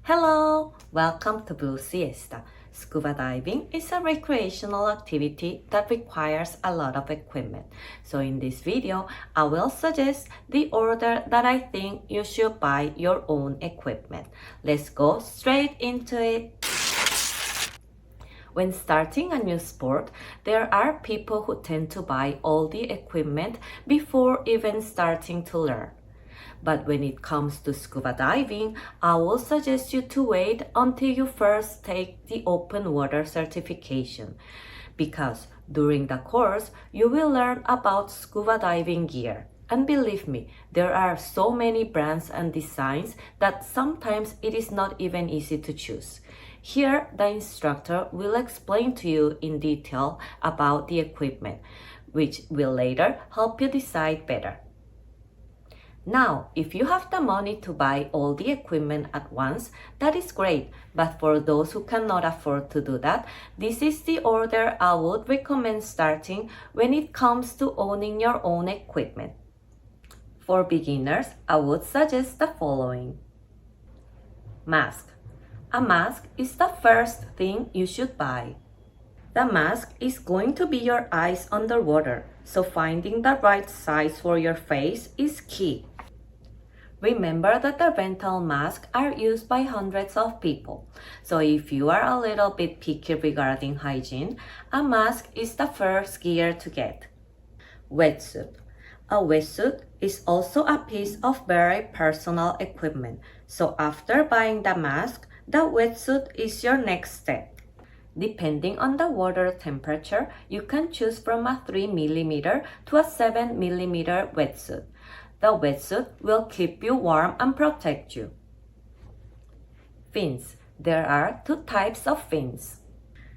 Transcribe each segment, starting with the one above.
Hello! Welcome to Blue Siesta. Scuba diving is a recreational activity that requires a lot of equipment. So in this video, I will suggest the order that I think you should buy your own equipment. Let's go straight into it. When starting a new sport, there are people who tend to buy all the equipment before even starting to learn. But when it comes to scuba diving, I will suggest you to wait until you first take the open water certification, because during the course, you will learn about scuba diving gear. And believe me, there are so many brands and designs that sometimes it is not even easy to choose. Here, the instructor will explain to you in detail about the equipment, which will later help you decide better. Now, if you have the money to buy all the equipment at once, that is great. But for those who cannot afford to do that, this is the order I would recommend starting when it comes to owning your own equipment. For beginners, I would suggest the following. Mask. A mask is the first thing you should buy. The mask is going to be your eyes underwater, so finding the right size for your face is key. Remember that the rental masks are used by hundreds of people, so if you are a little bit picky regarding hygiene, a mask is the first gear to get. Wetsuit. A wetsuit is also a piece of very personal equipment, so after buying the mask, the wetsuit is your next step. Depending on the water temperature, you can choose from a 3mm to a 7mm wetsuit. The wetsuit will keep you warm and protect you. Fins. There are two types of fins.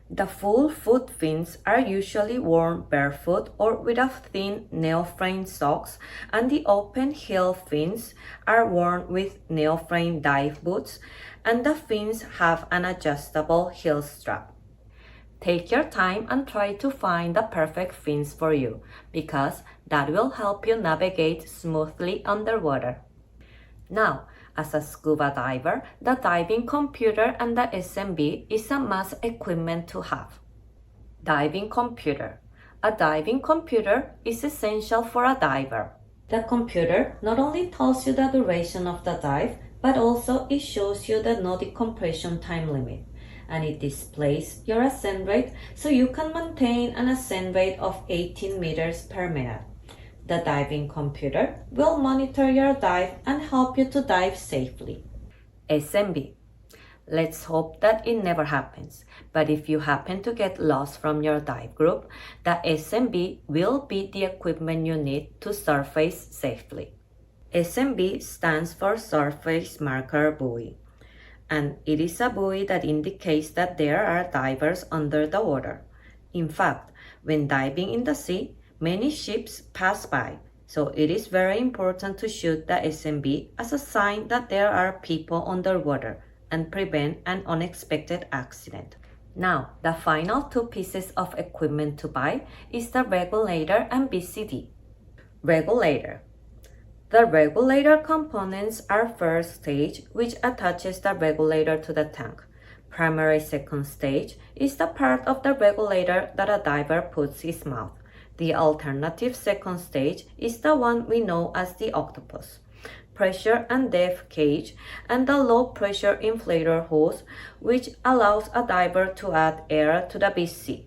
The full foot fins are usually worn barefoot or with a thin neoprene socks, and the open heel fins are worn with neoprene dive boots, and the fins have an adjustable heel strap. Take your time and try to find the perfect fins for you, because that will help you navigate smoothly underwater. Now, as a scuba diver, the diving computer and the SMB is a must equipment to have. Diving computer. A diving computer is essential for a diver. The computer not only tells you the duration of the dive, but also it shows you the no decompression time limit. And it displays your ascent rate, so you can maintain an ascent rate of 18 meters per minute. The diving computer will monitor your dive and help you to dive safely. SMB. Let's hope that it never happens, but if you happen to get lost from your dive group, the SMB will be the equipment you need to surface safely. SMB stands for Surface Marker Buoy, and it is a buoy that indicates that there are divers under the water. In fact, when diving in the sea, many ships pass by, so it is very important to shoot the SMB as a sign that there are people underwater and prevent an unexpected accident. Now, the final two pieces of equipment to buy is the regulator and BCD. Regulator. The regulator components are first stage, which attaches the regulator to the tank. Primary second stage is the part of the regulator that a diver puts his mouth. The alternative second stage is the one we know as the octopus. Pressure and depth gauge, and the low pressure inflator hose, which allows a diver to add air to the BC.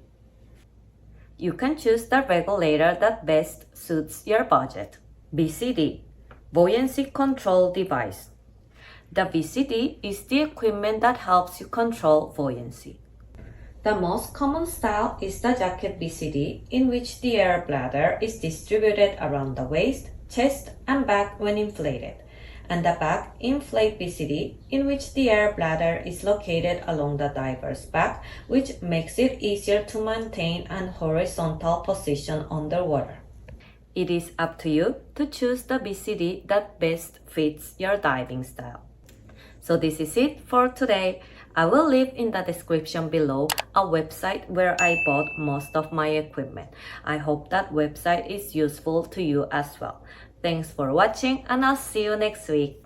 You can choose the regulator that best suits your budget. BCD. Buoyancy Control Device. The BCD is the equipment that helps you control buoyancy. The most common style is the jacket BCD, in which the air bladder is distributed around the waist, chest, and back when inflated, and the back inflate BCD, in which the air bladder is located along the diver's back, which makes it easier to maintain an horizontal position underwater. It is up to you to choose the BCD that best fits your diving style. So this is it for today. I will leave in the description below a website where I bought most of my equipment. I hope that website is useful to you as well. Thanks for watching, and I'll see you next week.